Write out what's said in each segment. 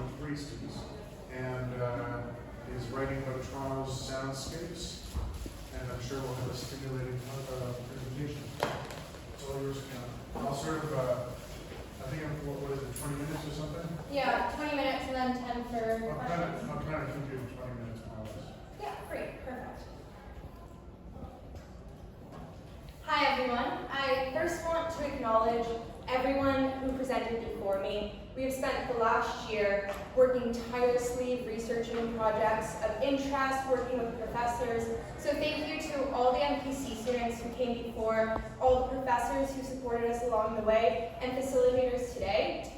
with 3 students, and is writing about Toronto's soundscapes, and I'm sure we'll have a stimulating presentation. It's all yours, Fiona. I'll serve, I think, what is it, 20 minutes or something? Yeah, 20 minutes and then 10 for questions. I'll try to keep you 20 minutes more or less. Yeah, great, perfect. Hi everyone. I first want to acknowledge everyone who presented before me. We have spent the last year working tirelessly, researching projects of interest, working with professors. So thank you to all the MPC students who came before, all the professors who supported us along the way, and facilitators today.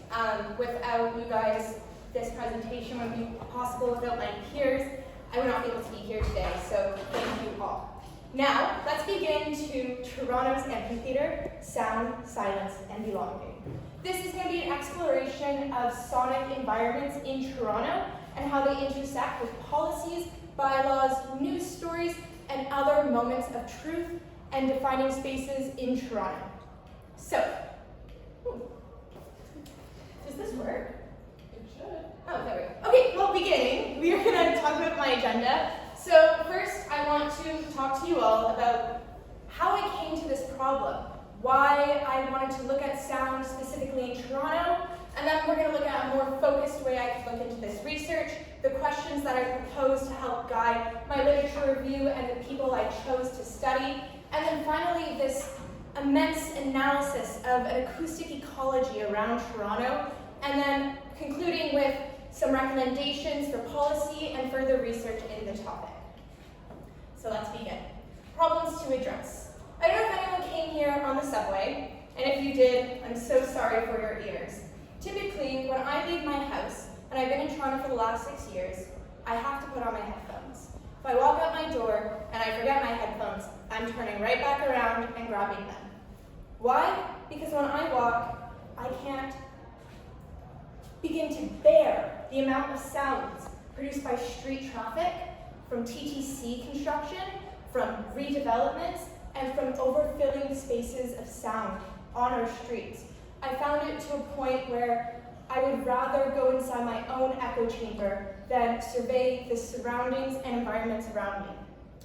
Without you guys, this presentation wouldn't be possible. Without my peers, I would not be able to be here today. So thank you all. Now, let's begin to Toronto's Amphitheater, Sound, Silence, and Belonging. This is going to be an exploration of sonic environments in Toronto and how they intersect with policies, bylaws, news stories, and other moments of truth and defining spaces in Toronto. So, does this work? It should. Oh, there we go. Okay, well, beginning, we are going to talk about my agenda. So first, I want to talk to you all about how I came to this problem, why I wanted to look at sound specifically in Toronto, and then we're going to look at a more focused way I could look into this research, the questions that I propose to help guide my literature review and the people I chose to study, and then finally this immense analysis of an acoustic ecology around Toronto, and then concluding with some recommendations for policy and further research in the topic. So let's begin. Problems to address. I don't know if anyone came here on the subway, and if you did, I'm so sorry for your ears. Typically, when I leave my house, and I've been in Toronto for the last 6 years, I have to put on my headphones. If I walk out my door and I forget my headphones, I'm turning right back around and grabbing them. Why? Because when I walk, I can't begin to bear the amount of sounds produced by street traffic, from TTC construction, from redevelopments, and from overfilling spaces of sound on our streets. I found it to a point where I would rather go inside my own echo chamber than survey the surroundings and environments around me.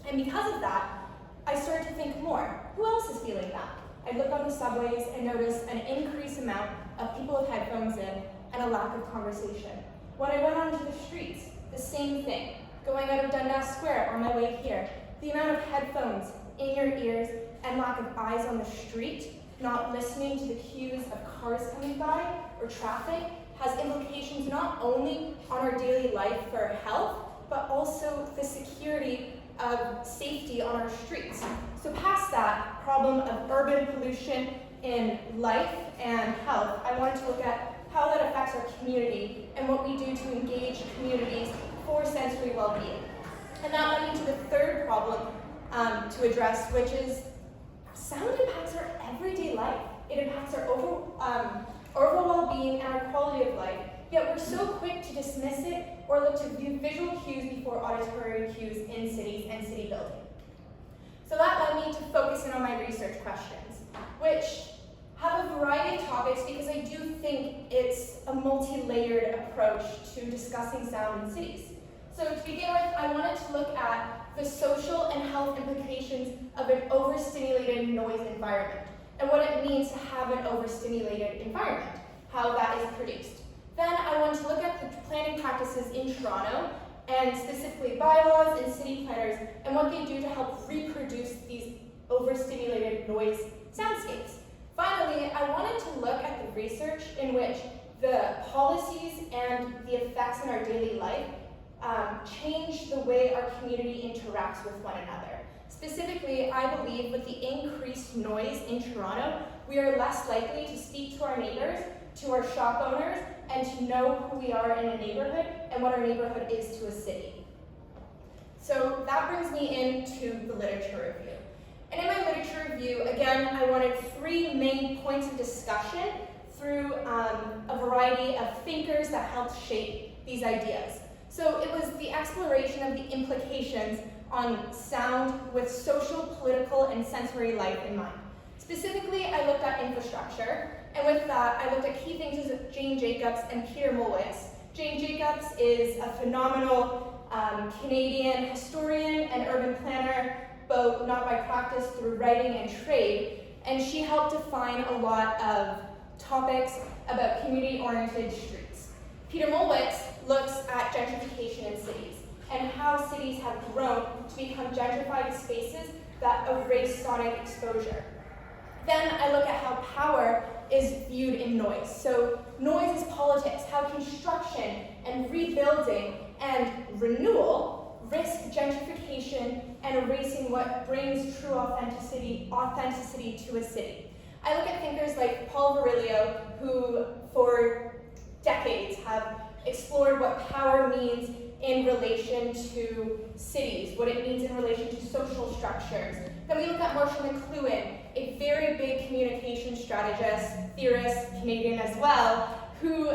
And because of that, I started to think more. Who else is feeling that? I'd look on the subways and notice an increased amount of people with headphones in and a lack of conversation. When I went onto the streets, the same thing. Going out of Dundas Square on my way here, the amount of headphones in your ears and lack of eyes on the street, not listening to the cues of cars coming by or traffic, has implications not only on our daily life for our health, but also the security of safety on our streets. So past that problem of urban pollution in life and health, I wanted to look at how that affects our community and what we do to engage communities for sensory well-being. And that led me to the third problem to address, which is sound impacts our everyday life. It impacts our overall well-being and our quality of life, yet we're so quick to dismiss it or look to view visual cues before auditory cues in cities and city building. So that led me to focus in on my research questions, which have a variety of topics because I do think it's a multi-layered approach to discussing sound in cities. So to begin with, I wanted to look at the social and health implications of an overstimulated noise environment and what it means to have an overstimulated environment, how that is produced. Then I want to look at the planning practices in Toronto and specifically bylaws and city planners and what they do to help reproduce these overstimulated noise soundscapes. Finally, I wanted to look at the research in which the policies and the effects in our daily life change the way our community interacts with one another. Specifically, I believe with the increased noise in Toronto, we are less likely to speak to our neighbors, to our shop owners, and to know who we are in a neighborhood and what our neighborhood is to a city. So that brings me into the literature review. And in my literature review, again, I wanted 3 main points of discussion through a variety of thinkers that helped shape these ideas. So it was the exploration of the implications on sound with social, political, and sensory life in mind. Specifically, I looked at infrastructure, and with that, I looked at key thinkers of Jane Jacobs and Peter Molwitz Jane Jacobs is a phenomenal Canadian historian and urban planner, both not by practice through writing and trade, and she helped define a lot of topics about community-oriented streets. Peter Molwitz looks at gentrification in cities and how cities have grown to become gentrified spaces that erase sonic exposure. Then I look at how power is viewed in noise. So noise is politics, how construction and rebuilding and renewal risk gentrification and erasing what brings true authenticity to a city. I look at thinkers like Paul Virilio, who for decades have explored what power means in relation to cities, what it means in relation to social structures. Then we look at Marshall McLuhan, a very big communication strategist, theorist, Canadian as well, who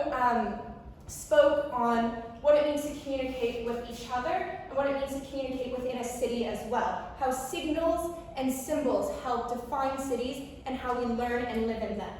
spoke on what it means to communicate with each other and what it means to communicate within a city as well. How signals and symbols help define cities and how we learn and live in them.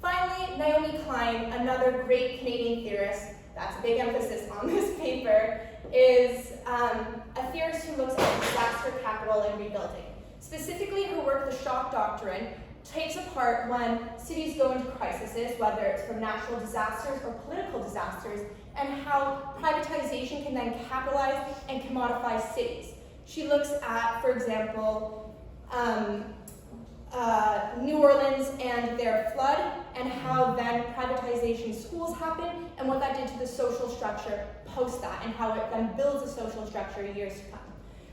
Finally, Naomi Klein, another great Canadian theorist, that's a big emphasis on this paper, is a theorist who looks at disaster capital and rebuilding. Specifically, her work, The Shock Doctrine, takes apart when cities go into crises, whether it's from natural disasters or political disasters, and how privatization can then capitalize and commodify cities. She looks at, for example, New Orleans and their flood, and how then privatization schools happened, and what that did to the social structure post that, and how it then builds a social structure years to come.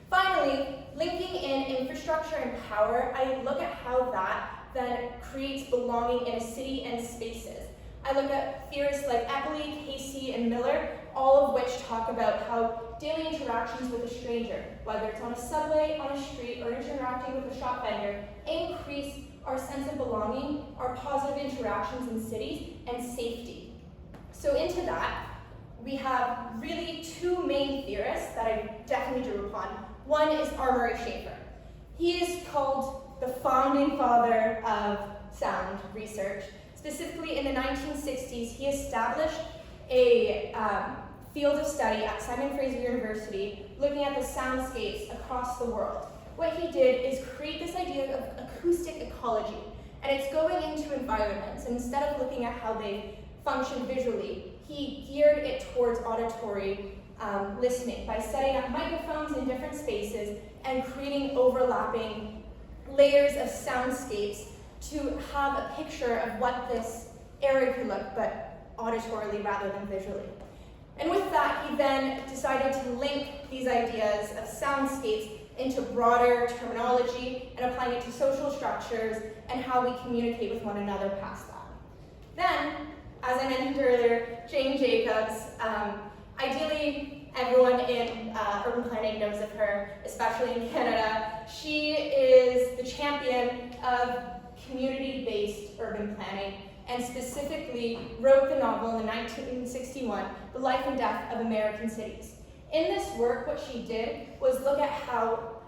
Finally, linking in infrastructure and power, I look at how that then creates belonging in a city and spaces. I look at theorists like Eppley, Casey, and Miller, all of which talk about how daily interactions with a stranger, whether it's on a subway, on a street, or interacting with a shop vendor, increase our sense of belonging, our positive interactions in cities, and safety. So into that, we have really two main theorists that I definitely drew upon. One is R. Murray Schafer. He is called the founding father of sound research. Specifically in the 1960s, he established a field of study at Simon Fraser University looking at the soundscapes across the world. What he did is create this idea of acoustic ecology, and it's going into environments, and instead of looking at how they function visually, he geared it towards auditory listening by setting up microphones in different spaces and creating overlapping layers of soundscapes to have a picture of what this area could look, but auditorily rather than visually. And with that, he then decided to link these ideas of soundscapes into broader terminology and applying it to social structures and how we communicate with one another past that. Then, as I mentioned earlier, Jane Jacobs, ideally everyone in urban planning knows of her, especially in Canada. She is the champion of community-based urban planning, and specifically wrote the novel in 1961, The Life and Death of American Cities. In this work, what she did was look at how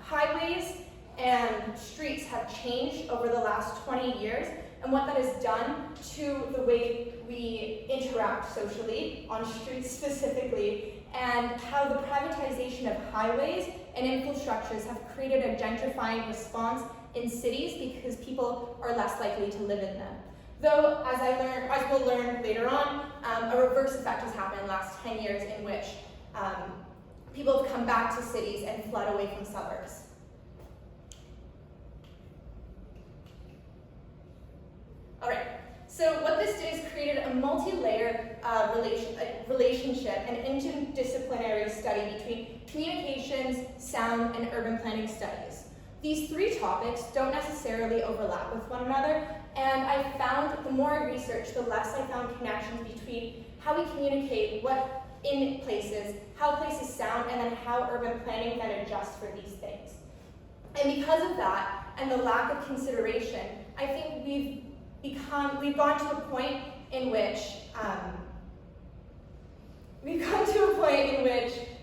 highways and streets have changed over the last 20 years, and what that has done to the way we interact socially, on streets specifically, and how the privatization of highways and infrastructures have created a gentrifying response in cities because people are less likely to live in them. Though, as we'll learn later on, a reverse effect has happened in the last 10 years in which people have come back to cities and fled away from suburbs. All right, so what this did is created a multi-layer relationship and interdisciplinary study between communications, sound, and urban planning studies. These three topics don't necessarily overlap with one another, and I found the more I researched, the less I found connections between how we communicate what in places, how places sound, and then how urban planning then adjusts for these things. And because of that, and the lack of consideration, I think we've gone to a point in which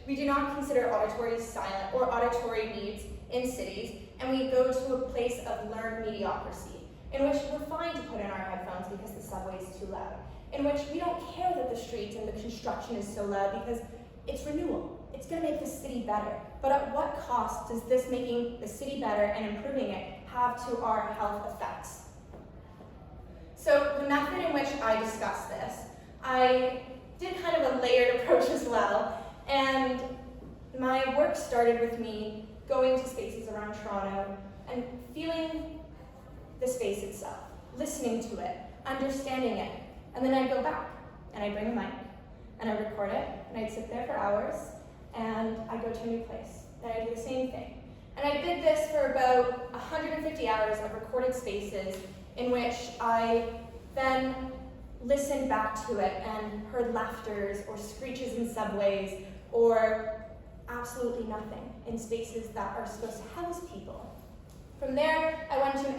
we do not consider auditory silent or auditory needs in cities, and we go to a place of learned mediocrity, in which we're fine to put in our headphones because the subway is too loud. in which we don't care that the streets and the construction is so loud because it's renewal. It's going to make the city better. But at what cost does this making the city better and improving it have to our health effects? So the method in which I discuss this, I did kind of a layered approach as well, and my work started with me going to spaces around Toronto and feeling the space itself, listening to it, understanding it, and then I'd go back and I'd bring a mic and I'd record it and I'd sit there for hours and I'd go to a new place and I'd do the same thing. And I did this for about 150 hours of recorded spaces in which I then listened back to it and heard laughters or screeches in subways or absolutely nothing in spaces that are supposed to house people. From there, I went to an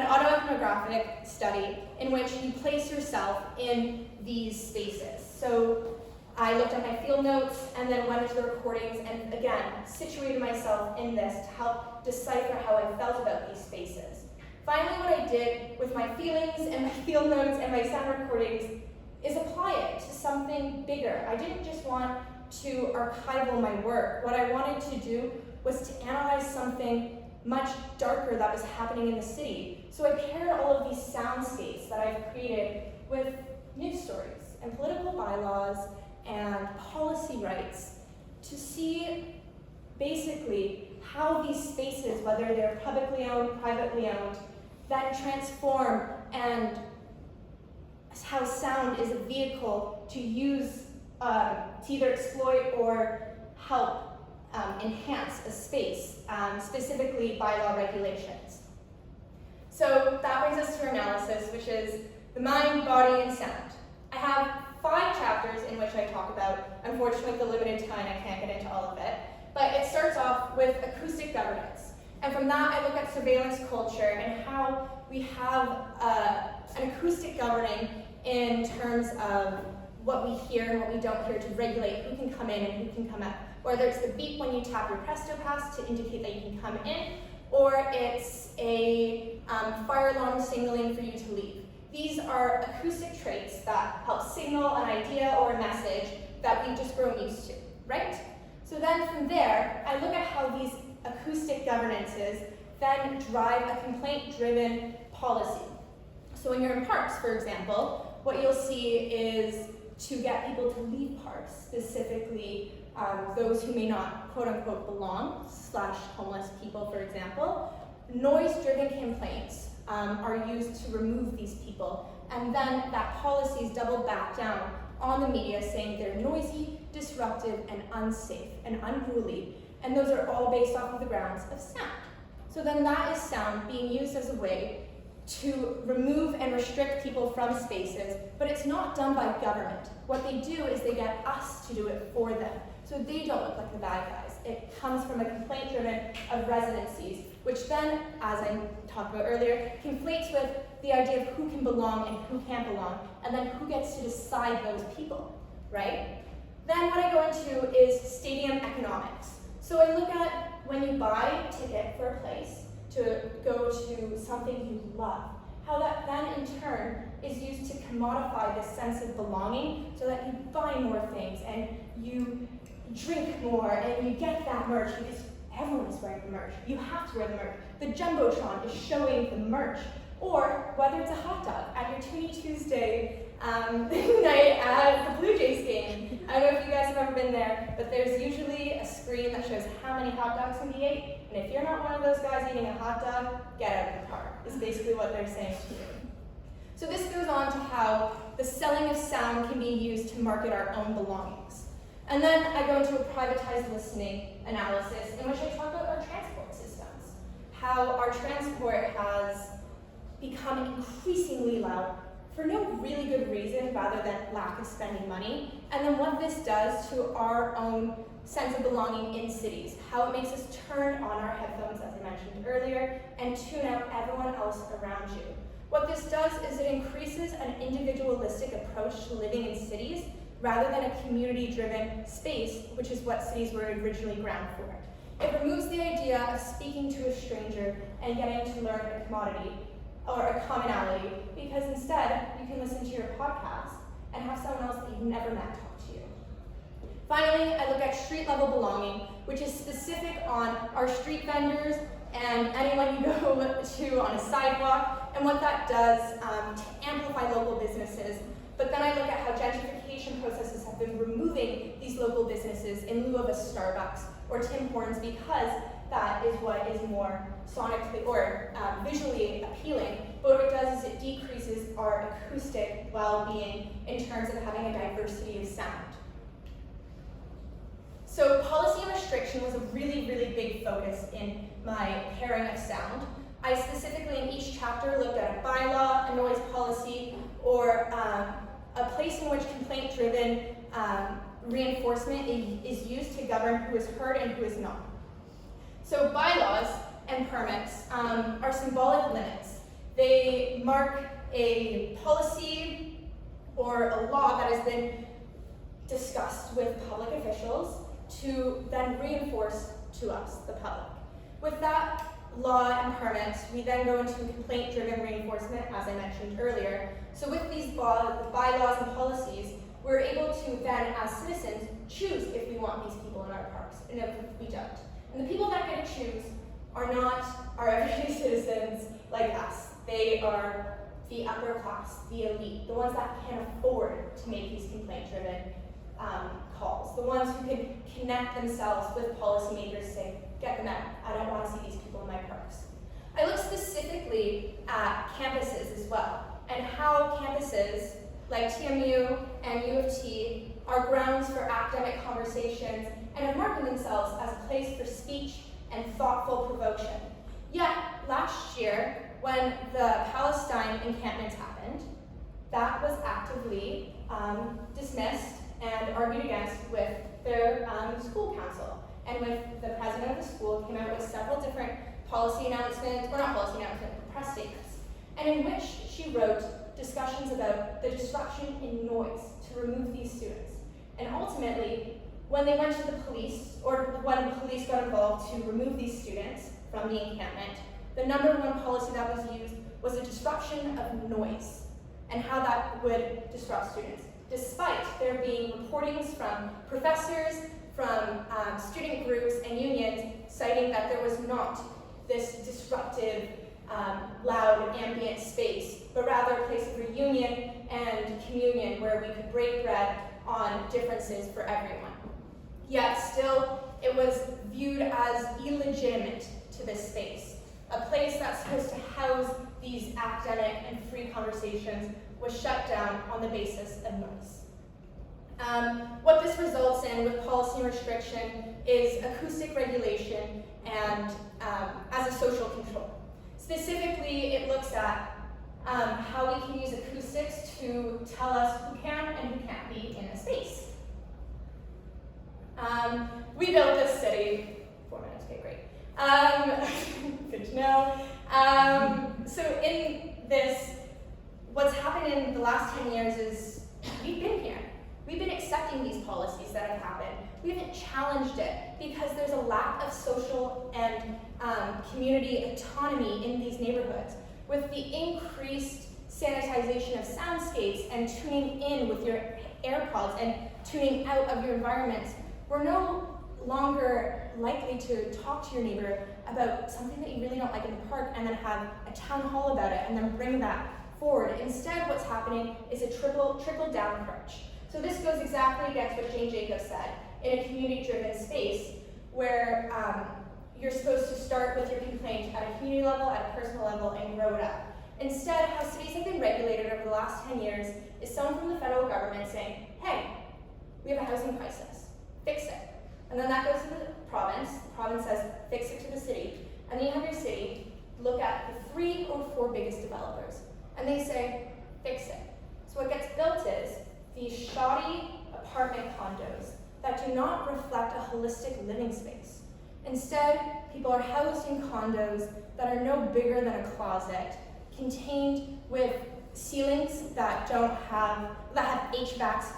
autoethnographic study in which you place yourself in these spaces. So I looked at my field notes and then went into the recordings and again, situated myself in this to help decipher how I felt about these spaces. Finally, what I did with my feelings and my field notes and my sound recordings is apply it to something bigger. I didn't just want to archival my work. What I wanted to do was to analyze something much darker that was happening in the city. So I paired all of these soundscapes that I've created with news stories and political bylaws and policy rights to see basically how these spaces, whether they're publicly owned, privately owned, that transform and how sound is a vehicle to use to either exploit or help enhance a space, specifically bylaw regulations. So that brings us to our analysis, which is the mind, body, and sound. I have 5 chapters in which I talk about, unfortunately with the limited time I can't get into all of it, but it starts off with acoustic governance. And from that I look at surveillance culture and how we have an acoustic governing in terms of what we hear and what we don't hear to regulate who can come in and who can come out. Whether it's the beep when you tap your Presto Pass to indicate that you can come in, or it's a fire alarm signaling for you to leave. These are acoustic traits that help signal an idea or a message that we've just grown used to, right? So then from there, I look at how these acoustic governances then drive a complaint-driven policy. So when you're in parks, for example, what you'll see is to get people to leave parks, specifically those who may not quote-unquote belong, / homeless people, for example. Noise-driven complaints are used to remove these people, and then that policy is doubled back down on the media saying they're noisy, disruptive, and unsafe, and unruly, and those are all based off of the grounds of sound. So then that is sound being used as a way to remove and restrict people from spaces, but it's not done by government. What they do is they get us to do it for them, so they don't look like the bad guys. It comes from a complaint driven of residencies, which then, as I talked about earlier, conflates with the idea of who can belong and who can't belong, and then who gets to decide those people, right? Then what I go into is stadium economics. So I look at when you buy a ticket for a place to go to something you love, how that then in turn is used to commodify this sense of belonging so that you buy more things and you drink more and you get that merch because everyone's wearing the merch. You have to wear the merch. The Jumbotron is showing the merch. Or whether it's a hot dog at your Toonie Tuesday night at the Blue Jays game. I don't know if you guys have ever been there, but there's usually a screen that shows how many hot dogs can be ate. And if you're not one of those guys eating a hot dog, get out of the car, is basically what they're saying to you. So this goes on to how the selling of sound can be used to market our own belongings. And then I go into a privatized listening analysis in which I talk about our transport systems. How our transport has become increasingly loud for no really good reason rather than lack of spending money. And then what this does to our own sense of belonging in cities, how it makes us turn on our headphones, as I mentioned earlier, and tune out everyone else around you. What this does is it increases an individualistic approach to living in cities rather than a community-driven space, which is what cities were originally ground for. It removes the idea of speaking to a stranger and getting to learn a commodity, or a commonality, because instead you can listen to your podcast and have someone else that you've never met talk to you. Finally, I look at street level belonging, which is specific on our street vendors and anyone you go to on a sidewalk, and what that does to amplify local businesses. But then I look at how gentrification processes have been removing these local businesses in lieu of a Starbucks or Tim Hortons, because that is what is more sonically or visually appealing. But what it does is it decreases our acoustic well-being in terms of having a diversity of sound. So policy and restriction was a really, really big focus in my pairing of sound. I specifically in each chapter looked at a bylaw, a noise policy, or a place in which complaint-driven reinforcement is used to govern who is heard and who is not. So bylaws and permits are symbolic limits. They mark a policy or a law that has been discussed with public officials to then reinforce to us, the public. With that law and permits, we then go into complaint-driven reinforcement, as I mentioned earlier. So with these bylaws and policies, we're able to then, as citizens, choose if we want these people in our parks, and if we don't. And the people that get to choose are not our everyday citizens like us. They are the upper class, the elite, the ones that can afford to make these complaint-driven calls, the ones who can connect themselves with policymakers, say, get them out, I don't want to see these people in my parks. I look specifically at campuses as well, and how campuses like TMU and U of T are grounds for academic conversations and have marked themselves as a place for speech and thoughtful provocation. Yet, last year, when the Palestine encampments happened, that was actively dismissed and argued against with their school council. And with the president of the school came out with several different policy announcements, or not policy announcements, but press statements, and in which she wrote discussions about the disruption in noise to remove these students. And ultimately, when they went to the police, or when the police got involved to remove these students from the encampment, the #1 policy that was used was a disruption of noise and how that would disrupt students, despite there being reportings from professors, from student groups and unions citing that there was not this disruptive, loud, ambient space, but rather a place of reunion and communion where we could break bread on differences for everyone. Yet still, it was viewed as illegitimate to this space. A place that's supposed to house these academic and free conversations was shut down on the basis of noise. What this results in with policy and restriction is acoustic regulation and as a social control. Specifically, it looks at how we can use acoustics to tell us who can and who can't be in a space. We built this city, 4 minutes, okay, great. Good to know. So in this, what's happened in the last 10 years is we've been here. We've been accepting these policies that have happened. We haven't challenged it because there's a lack of social and community autonomy in these neighborhoods. With the increased sanitization of soundscapes and tuning in with your AirPods and tuning out of your environments, we're no longer likely to talk to your neighbor about something that you really don't like in the park and then have a town hall about it and then bring that forward. Instead, what's happening is a trickle-down approach. So this goes exactly against what Jane Jacobs said in a community-driven space where you're supposed to start with your complaint at a community level, at a personal level, and grow it up. Instead, how cities have been regulated over the last 10 years is someone from the federal government saying, hey, we have a housing crisis, fix it. And then that goes to the province says, fix it to the city. And then you have your city look at the 3 or 4 biggest developers, and they say, fix it. So what gets built is these shoddy apartment condos that do not reflect a holistic living space. Instead, people are housed in condos that are no bigger than a closet, contained with ceilings that have HVACs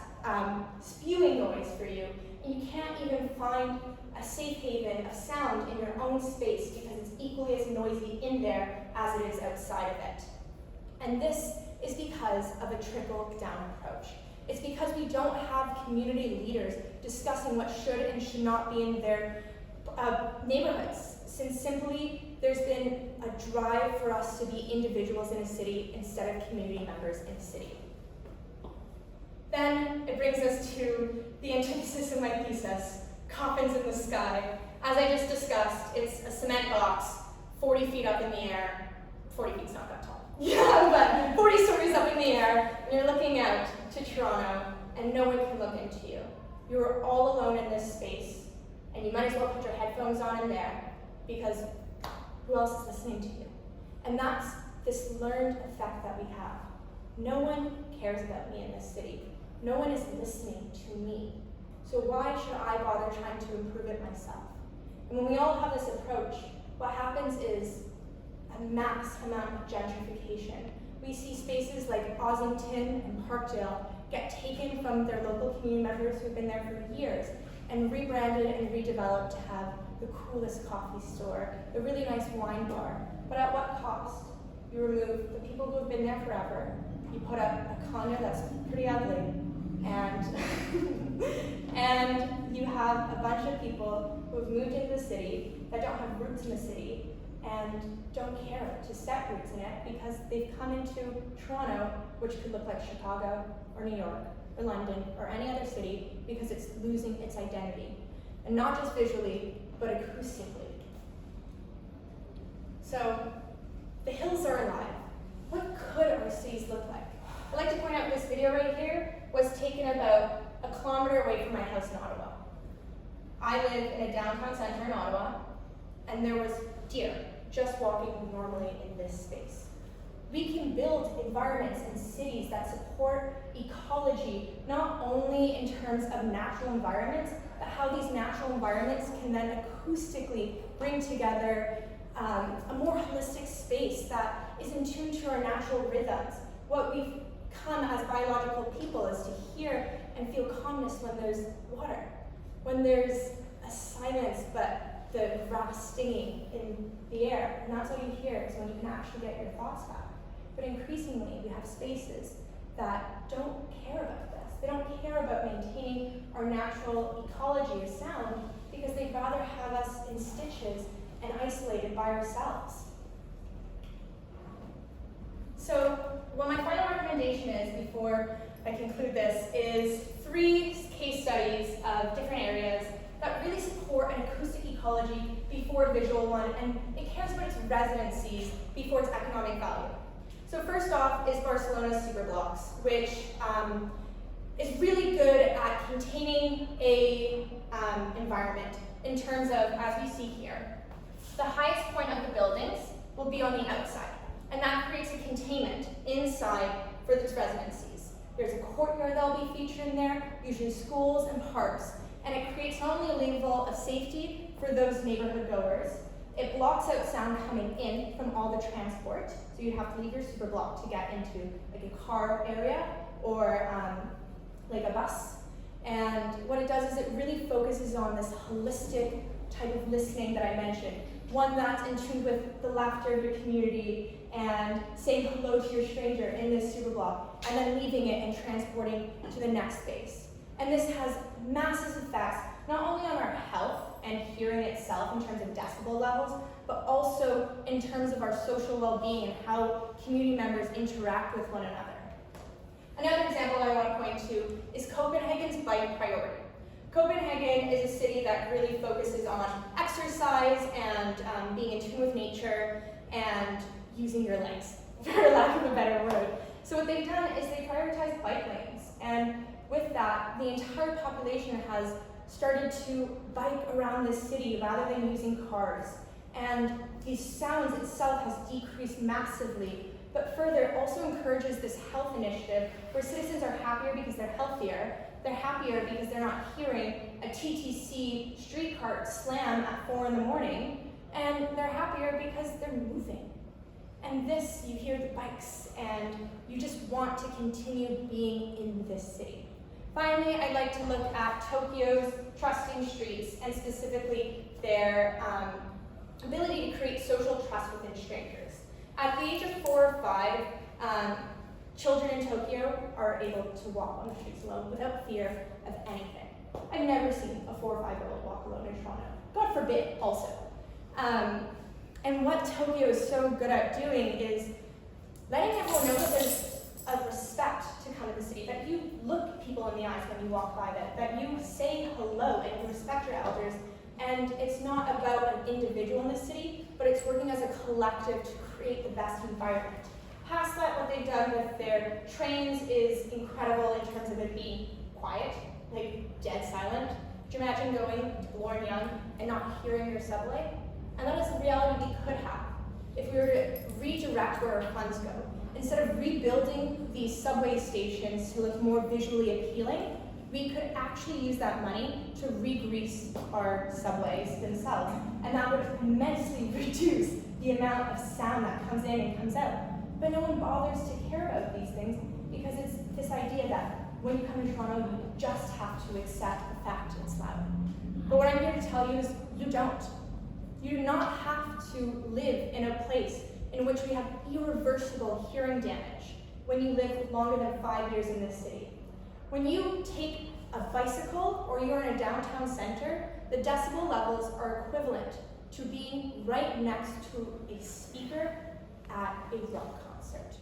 spewing noise for you, and you can't even find a safe haven of sound in your own space because it's equally as noisy in there as it is outside of it. And this is because of a trickle-down approach. It's because we don't have community leaders discussing what should and should not be in their neighborhoods, since simply there's been a drive for us to be individuals in a city instead of community members in a city. Then it brings us to the antithesis of my thesis, coffins in the sky. As I just discussed, it's a cement box, 40 feet up in the air. 40 feet's not that tall. Yeah, but 40 stories up in the air, and you're looking out to Toronto, and no one can look into you. You are all alone in this space, and you might as well put your headphones on in there, because who else is listening to you? And that's this learned effect that we have. No one cares about me in this city. No one is listening to me. So why should I bother trying to improve it myself? And when we all have this approach, what happens is a mass amount of gentrification. We see spaces like Ossington and Parkdale get taken from their local community members who've been there for years and rebranded and redeveloped to have the coolest coffee store, the really nice wine bar. But at what cost? You remove the people who have been there forever, you put up a condo that's pretty ugly, and and you have a bunch of people who have moved into the city that don't have roots in the city and don't care to set roots in it because they've come into Toronto, which could look like Chicago or New York or London or any other city, because it's losing its identity. And not just visually, but acoustically. So, the hills are alive. What could our cities look like? I'd like to point out this video right here was taken about a kilometer away from my house in Ottawa. I live in a downtown center in Ottawa, and there was deer just walking normally in this space. We can build environments and cities that support ecology, not only in terms of natural environments, but how these natural environments can then acoustically bring together a more holistic space that is in tune to our natural rhythms. What we've come as biological people is to hear and feel calmness when there's water, when there's a silence but the grass stinging in the air, and that's all you hear is when you can actually get your thoughts back. But increasingly, we have spaces that don't care about this. They don't care about maintaining our natural ecology of sound because they'd rather have us in stitches and isolated by ourselves. So, what my final recommendation is before I conclude this is 3 case studies of different areas that really support an acoustic ecology before a visual one, and it cares about its residencies before its economic value. So first off is Barcelona's superblocks, which is really good at containing a environment in terms of, as we see here, the highest point of the buildings will be on the outside, and that creates a containment inside for its residencies. There's a courtyard that'll be featured in there, usually schools and parks, and it creates not only a level of safety for those neighborhood goers, it blocks out sound coming in from all the transport, so you'd have to leave your super block to get into like a car area or like a bus. And what it does is it really focuses on this holistic type of listening that I mentioned, one that's in tune with the laughter of your community and saying hello to your stranger in this super block, and then leaving it and transporting to the next space. And this has massive effects, not only on our health and hearing itself in terms of decibel levels, but also in terms of our social well-being and how community members interact with one another. Another example I want to point to is Copenhagen's bike priority. Copenhagen is a city that really focuses on exercise and being in tune with nature and using your legs, for lack of a better word. So what they've done is they prioritize bike lanes, and with that, the entire population has started to bike around this city rather than using cars. And the sounds itself has decreased massively, but further, it also encourages this health initiative where citizens are happier because they're healthier, they're happier because they're not hearing a TTC street cart slam at 4 in the morning, and they're happier because they're moving. And this, you hear the bikes, and you just want to continue being in this city. Finally, I'd like to look at Tokyo's trusting streets, and specifically their ability to create social trust within strangers. At the age of 4 or 5, Children in Tokyo are able to walk on the streets alone without fear of anything. I've never seen a 4 or 5-year-old walk alone in Toronto. God forbid, also. And what Tokyo is so good at doing is letting everyone know that there's a respect to come to the city, that you look people in the eyes when you walk by them, that you say hello and you respect your elders. And it's not about an individual in the city, but it's working as a collective to create the best environment. Past that, what they've done with their trains is incredible in terms of it being quiet, like dead silent. Could you imagine going to Bloor-Yonge and not hearing your subway? And that is a reality we could have. If we were to redirect where our funds go, instead of rebuilding these subway stations to look more visually appealing, we could actually use that money to re-grease our subways themselves. And that would immensely reduce the amount of sound that comes in and comes out. But no one bothers to care about these things because it's this idea that when you come to Toronto, you just have to accept the fact it's loud. But what I'm here to tell you is you don't. You do not have to live in a place in which we have irreversible hearing damage when you live longer than 5 years in this city. When you take a bicycle or you're in a downtown center, the decibel levels are equivalent to being right next to a speaker at a rock concert.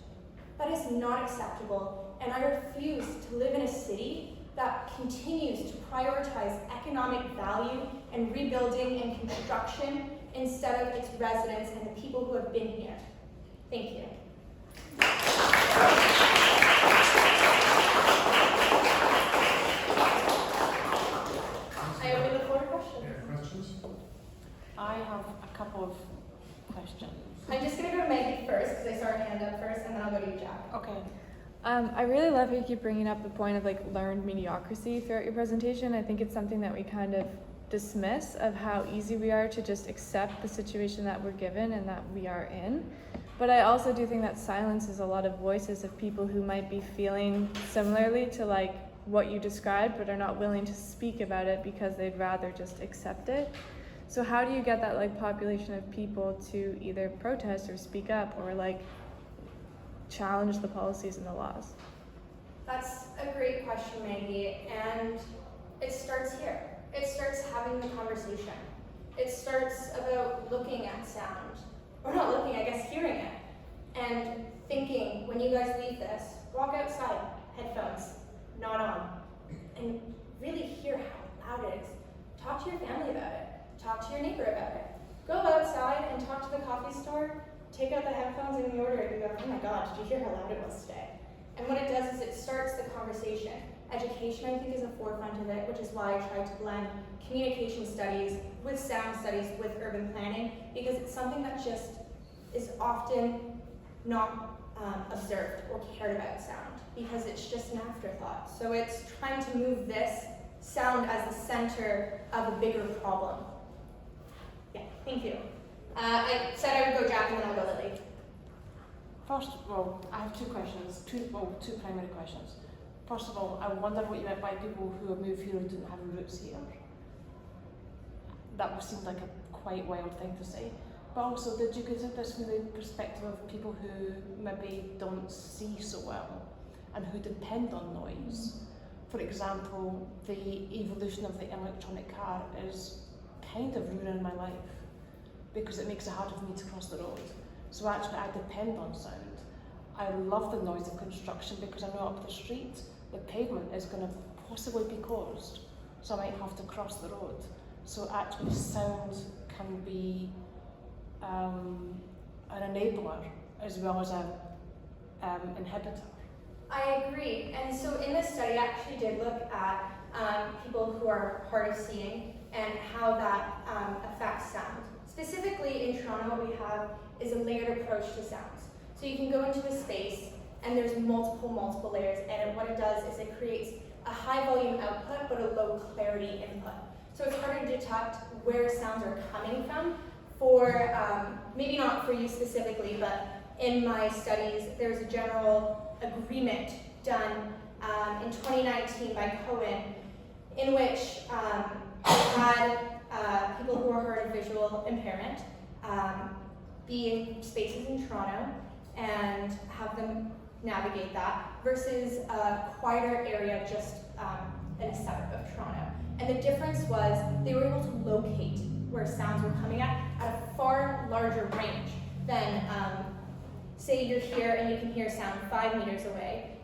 That is not acceptable, and I refuse to live in a city that continues to prioritize economic value and rebuilding and construction instead of its residents and the people who have been here. Thank you. I open the floor to questions. Yeah, questions? I have a couple of questions. I'm just going to go to Maggie first because I saw her hand up first, and then I'll go to you, Jack. Okay. I really love how you keep bringing up the point of like learned mediocrity throughout your presentation. I think it's something that we kind of dismiss of how easy we are to just accept the situation that we're given and that we are in. But I also do think that silences a lot of voices of people who might be feeling similarly to like what you described, but are not willing to speak about it because they'd rather just accept it. So how do you get that like population of people to either protest or speak up or like challenge the policies and the laws? That's a great question, Maggie, and it starts here. It starts having the conversation. It starts about looking at sound, or not looking, I guess hearing it, and thinking, when you guys leave this, walk outside, headphones, not on, and really hear how loud it is. Talk to your family about it. Talk to your neighbor about it. Go outside and talk to the coffee store, take out the headphones and the order, and you go, oh my God, did you hear how loud it was today? And what it does is it starts the conversation. Education, I think, is a forefront of it, which is why I tried to blend communication studies with sound studies with urban planning, because it's something that just is often not observed or cared about sound, because it's just an afterthought. So it's trying to move this sound as the center of a bigger problem. Yeah, thank you. I said I would go Jack and then I'll go Lily. First of all, I have two questions, two primary questions. First of all, I wonder what you meant by people who have moved here who didn't have roots here. That seemed like a quite wild thing to say. But also, did you consider this from the perspective of people who maybe don't see so well and who depend on noise? For example, the evolution of the electronic car is kind of ruining my life because it makes it harder for me to cross the road. So actually I depend on sound. I love the noise of construction because I know up the street the pavement is going to possibly be closed, so I might have to cross the road. So actually sound can be an enabler as well as an inhibitor. I agree, and so in this study I actually did look at people who are hard of seeing and how that affects sound. Specifically in Toronto, what we have is a layered approach to sounds. So you can go into a space and there's multiple layers, and what it does is it creates a high volume output but a low clarity input. So it's harder to detect where sounds are coming from for, maybe not for you specifically, but in my studies, there's a general agreement done in 2019 by Cohen in which we had people who are hard of visual impairment be in spaces in Toronto, and have them navigate that versus a quieter area just in a suburb of Toronto. And the difference was they were able to locate where sounds were coming at a far larger range than, say you're here and you can hear sound 5 meters away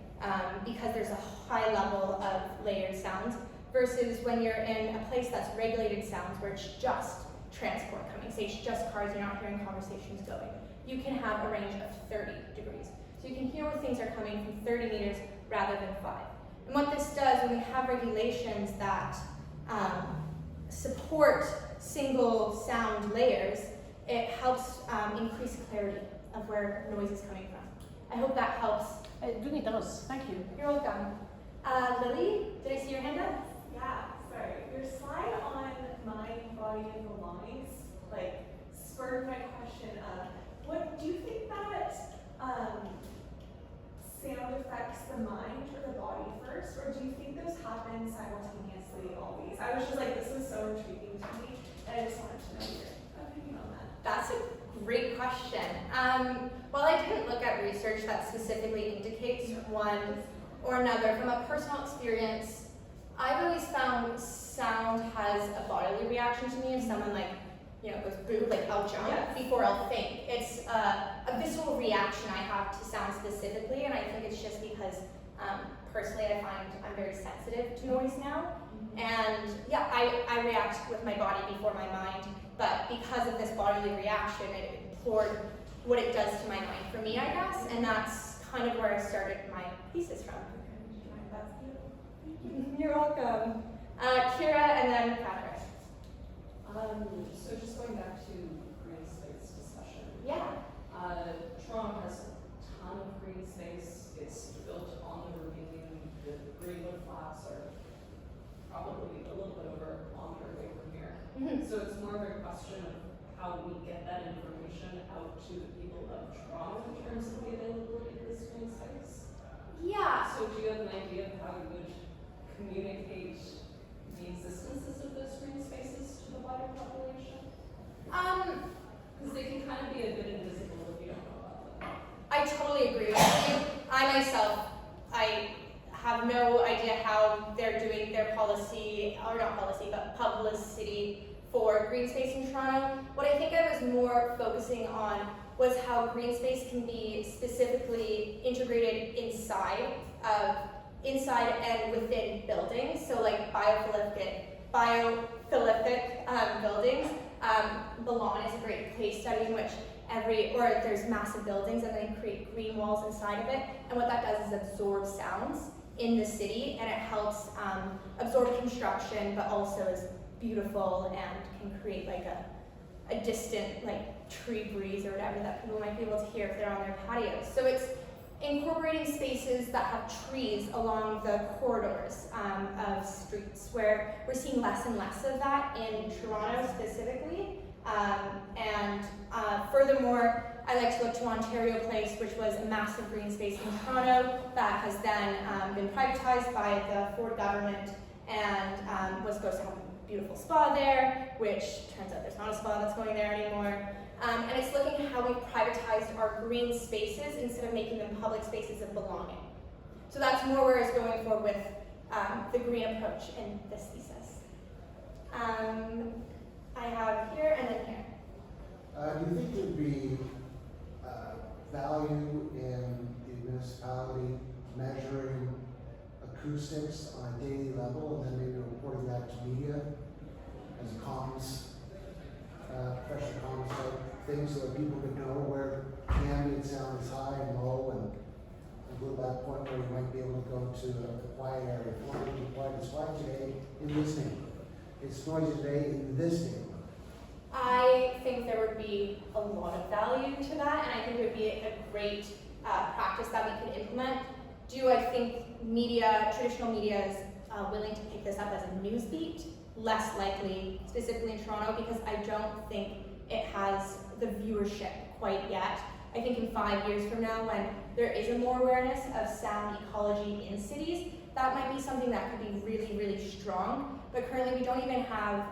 because there's a high level of layered sounds versus when you're in a place that's regulated sounds where it's just transport coming, say it's just cars, you're not hearing conversations going. You can have a range of 30 degrees. So you can hear where things are coming from 30 meters rather than 5. And what this does when we have regulations that support single sound layers, it helps increase clarity of where noise is coming from. I hope that helps. It really does. Thank you. You're welcome. Lily, did I see your hand up? Yeah, sorry. Your slide on mind, body, and belongings spurred my question of what do you think that sound affects the mind or the body first, or do you think those happen simultaneously always? I was just like, this is so intriguing to me, and I just wanted to know your opinion on that. That's a great question. While I didn't look at research that specifically indicates one or another, from a personal experience, I've always found sound has a bodily reaction to me. If someone goes boo, I'll jump before I'll think. It's a visceral reaction I have to sound specifically, and I think it's just because personally I find I'm very sensitive to noise now. And yeah, I react with my body before my mind, but because of this bodily reaction, it implored what it does to my mind for me, I guess, and that's kind of where I started my thesis from. That's beautiful. You're welcome. Kira and then Patrick. So just going back to green space discussion. Yeah. Toronto has a ton of green space. It's built on the ravine. The Greenwood Flats are probably a little bit over a kilometer away from here. So it's more of a question of how we get that information out to the people of Toronto in terms of the availability of this green space. Yeah. So do you have an idea of how you would communicate the existences of those green spaces to the wider population? Because they can kind of be a bit invisible if you don't know about them. I totally agree with you. I myself, I have no idea how they're doing their policy, or not policy, but publicity for green space in Toronto. What I think I was more focusing on was how green space can be specifically integrated inside and within buildings. So like biophilic buildings. Milan is a great case study in which there's massive buildings and they create green walls inside of it. And what that does is absorb sounds in the city, and it helps absorb construction, but also is beautiful and can create a distant tree breeze or whatever that people might be able to hear if they're on their patios. So it's incorporating spaces that have trees along the corridors of streets, where we're seeing less and less of that in Toronto specifically. Furthermore, I like to look to Ontario Place, which was a massive green space in Toronto that has then been privatized by the Ford government and was supposed to have a beautiful spa there, which turns out there's not a spa that's going there anymore. And it's looking at how we privatized our green spaces instead of making them public spaces of belonging. So that's more where I was going for with the green approach in this thesis. I have here and then here. Do you think there'd be value in the municipality measuring acoustics on a daily level and then maybe reporting that to media as a comms, professional comms type thing, so that people could know where the ambient sound is high and low, and until that point where you might be able to go to a quiet area. If you want to be quiet, it's quiet today in this neighborhood. It's noisy today in this neighborhood. I think there would be a lot of value to that, and I think it would be a great practice that we could implement. Do I think traditional media is willing to pick this up as a news beat? Less likely, specifically in Toronto, because I don't think it has the viewership quite yet. I think in 5 years from now, when there is a more awareness of sound ecology in cities, that might be something that could be really, really strong. But currently we don't even have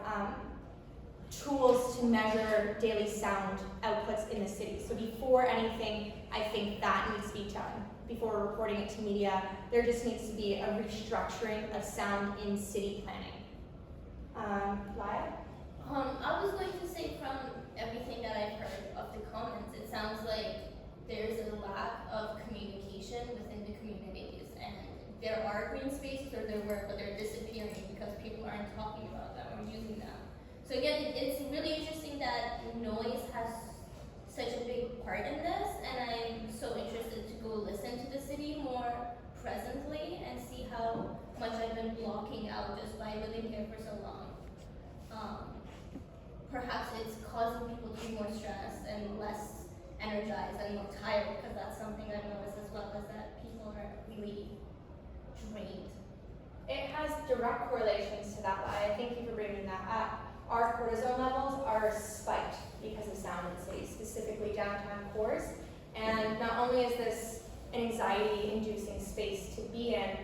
tools to measure daily sound outputs in the city. So before anything, I think that needs to be done. Before reporting it to media, there just needs to be a restructuring of sound in city planning. Laya? I was going to say from everything that I've heard of the comments, it sounds like there's a lack of communication within the communities, and there are green spaces, or there were, but they're disappearing because people aren't talking about them or using them. So again, it's really interesting that noise has such a big part in this, and I'm so interested to go listen to the city more presently and see how much I've been blocking out just by living here for so long. Perhaps it's causing people to be more stressed and less energized and more tired, because that's something I've noticed as well, is that people are really drained. It has direct correlations to that, Laya. Thank you for bringing that up. Our cortisol levels are spiked because of sound in cities, specifically downtown cores. And not only is this an anxiety-inducing space to be in,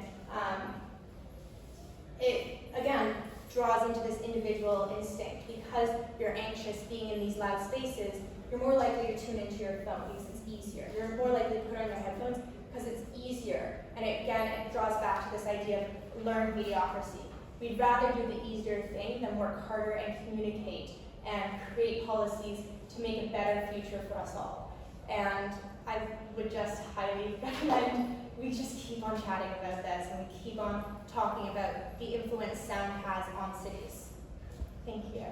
it, again, draws into this individual instinct. Because you're anxious being in these loud spaces, you're more likely to tune into your phone because it's easier. You're more likely to put on your headphones because it's easier. And it draws back to this idea of learned mediocrity. We'd rather do the easier thing than work harder and communicate and create policies to make a better future for us all. And I would just highly recommend we just keep on chatting about this and we keep on talking about the influence sound has on cities. Thank you.